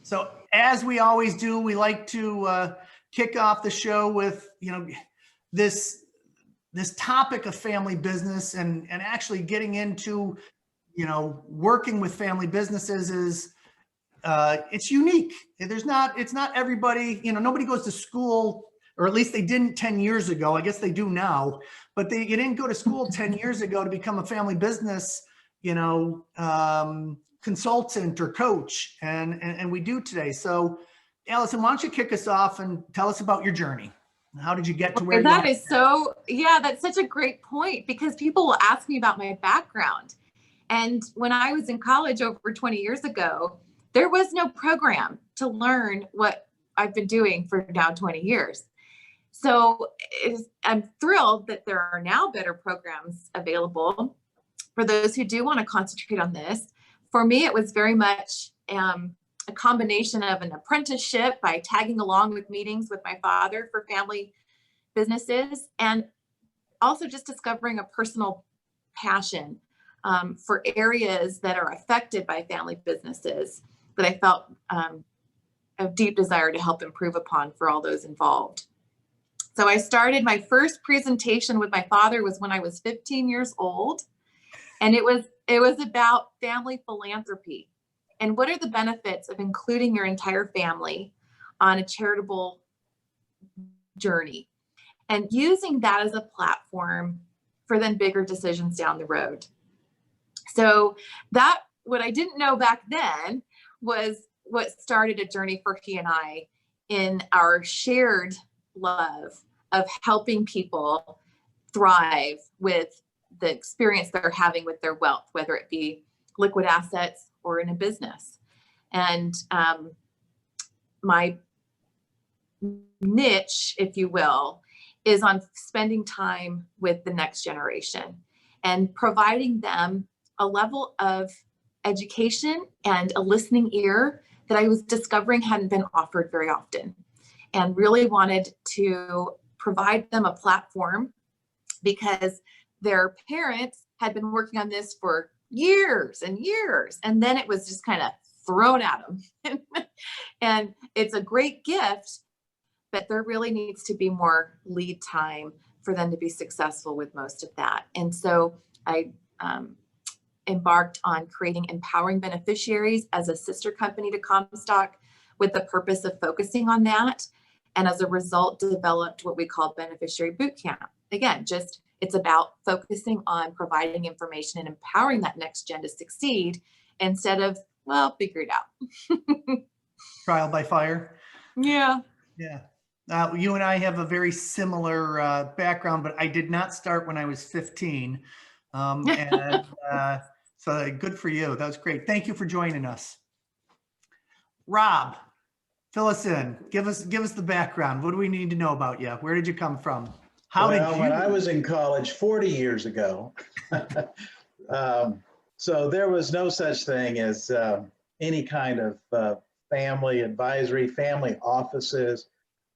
So as we always do, we like to kick off the show with, this topic of family business and actually getting into, working with family businesses is it's unique. It's not everybody, nobody goes to school, or at least they didn't 10 years ago. I guess they do now, but you didn't go to school 10 years ago to become a family business, consultant or coach, and we do today. So Allison, why don't you kick us off and tell us about your journey? How did you get to where you are? That is that's such a great point, because people will ask me about my background. And when I was in college over 20 years ago, there was no program to learn what I've been doing for now 20 years. So I'm thrilled that there are now better programs available for those who do want to concentrate on this. For me, it was very much a combination of an apprenticeship by tagging along with meetings with my father for family businesses, and also just discovering a personal passion for areas that are affected by family businesses that I felt a deep desire to help improve upon for all those involved. So I started my first presentation with my father was when I was 15 years old. And it was about family philanthropy and what are the benefits of including your entire family on a charitable journey, and using that as a platform for then bigger decisions down the road. So what I didn't know back then was what started a journey for he and I in our shared love of helping people thrive with the experience they're having with their wealth, whether it be liquid assets or in a business. And my niche, if you will, is on spending time with the next generation and providing them a level of education and a listening ear that I was discovering hadn't been offered very often, and really wanted to provide them a platform because their parents had been working on this for years and years, and then it was just kind of thrown at them. And it's a great gift, but there really needs to be more lead time for them to be successful with most of that. And so I embarked on creating Empowering Beneficiaries as a sister company to Comstock with the purpose of focusing on that. And as a result, developed what we call Beneficiary Bootcamp. Again, it's about focusing on providing information and empowering that next gen to succeed instead of, figure it out. Trial by fire. Yeah. Yeah. You and I have a very similar background, but I did not start when I was 15. So good for you. That was great. Thank you for joining us. Rob, fill us in. Give us the background. What do we need to know about you? Where did you come from? When I was in college 40 years ago, so there was no such thing as any kind of family advisory, family offices.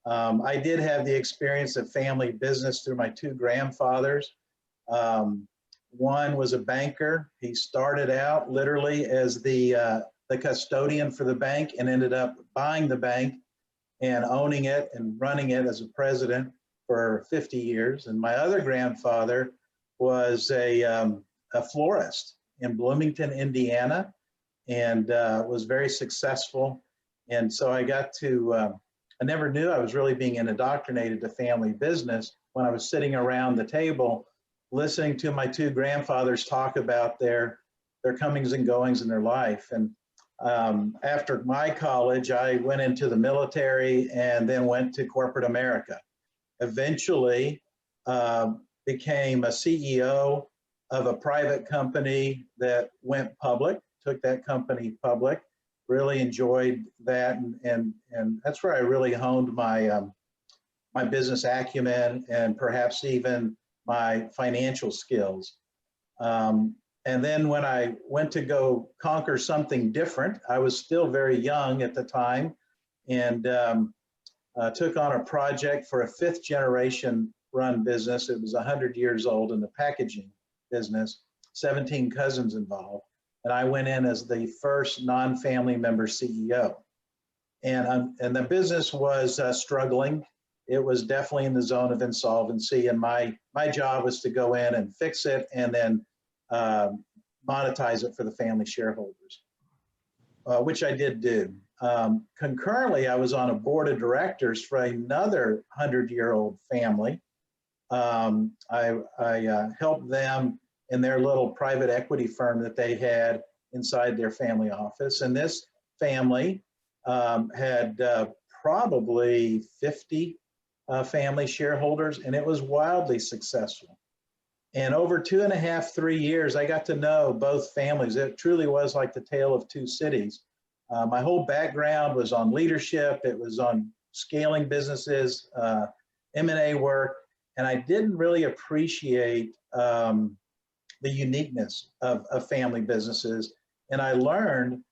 I did have the experience of family business through my two grandfathers. One was a banker. He started out literally as the custodian for the bank and ended up buying the bank and owning it and running it as a president for 50 years. And my other grandfather was a florist in Bloomington, Indiana, and was very successful. And so I got to, I never knew I was really being indoctrinated to family business when I was sitting around the table listening to my two grandfathers talk about their comings and goings in their life. And after my college, I went into the military and then went to corporate America. Eventually became a CEO of a private company that went public, took that company public, really enjoyed that. And that's where I really honed my, my business acumen and perhaps even my financial skills. And then when I went to go conquer something different, I was still very young at the time, and took on a project for a 5th generation run business. It was 100 years old in the packaging business, 17 cousins involved. And I went in as the first non-family member CEO. and the business was struggling. It was definitely in the zone of insolvency, and my job was to go in and fix it and then monetize it for the family shareholders, which I did do. Concurrently, I was on a board of directors for another 100-year-old family. I helped them in their little private equity firm that they had inside their family office. And this family had probably 50 family shareholders, and it was wildly successful. And over 2.5, 3 years, I got to know both families. It truly was like the tale of two cities. My whole background was on leadership. It was on scaling businesses, M&A work, and I didn't really appreciate the uniqueness of family businesses. And I learned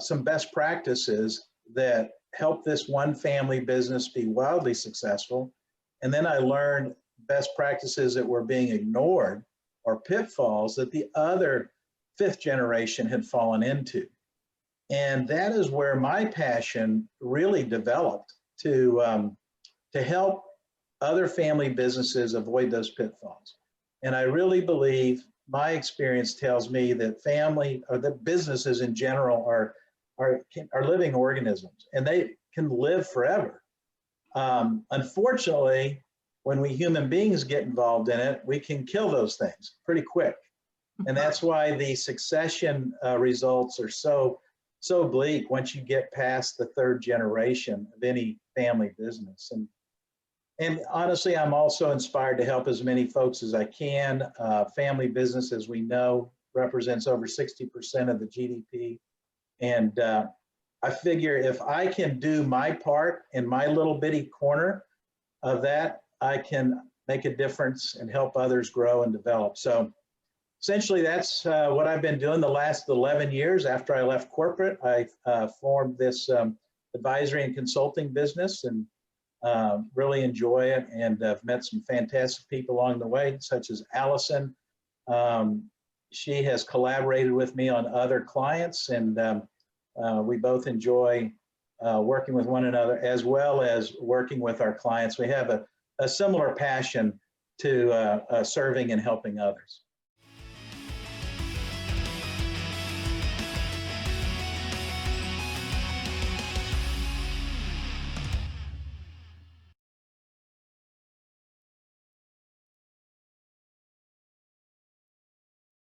some best practices that helped this one family business be wildly successful. And then I learned best practices that were being ignored or pitfalls that the other fifth generation had fallen into. And that is where my passion really developed to help other family businesses avoid those pitfalls. And I really believe my experience tells me that family or that businesses in general are living organisms, and they can live forever. Unfortunately, when we human beings get involved in it, we can kill those things pretty quick. And that's why the succession results are so bleak once you get past the third generation of any family business. And honestly, I'm also inspired to help as many folks as I can. Family business, as we know, represents over 60% of the GDP. And I figure if I can do my part in my little bitty corner of that, I can make a difference and help others grow and develop. So essentially, that's what I've been doing the last 11 years. After I left corporate, I formed this advisory and consulting business, and really enjoy it, and I've met some fantastic people along the way, such as Allison. She has collaborated with me on other clients, and we both enjoy working with one another as well as working with our clients. We have a similar passion to serving and helping others.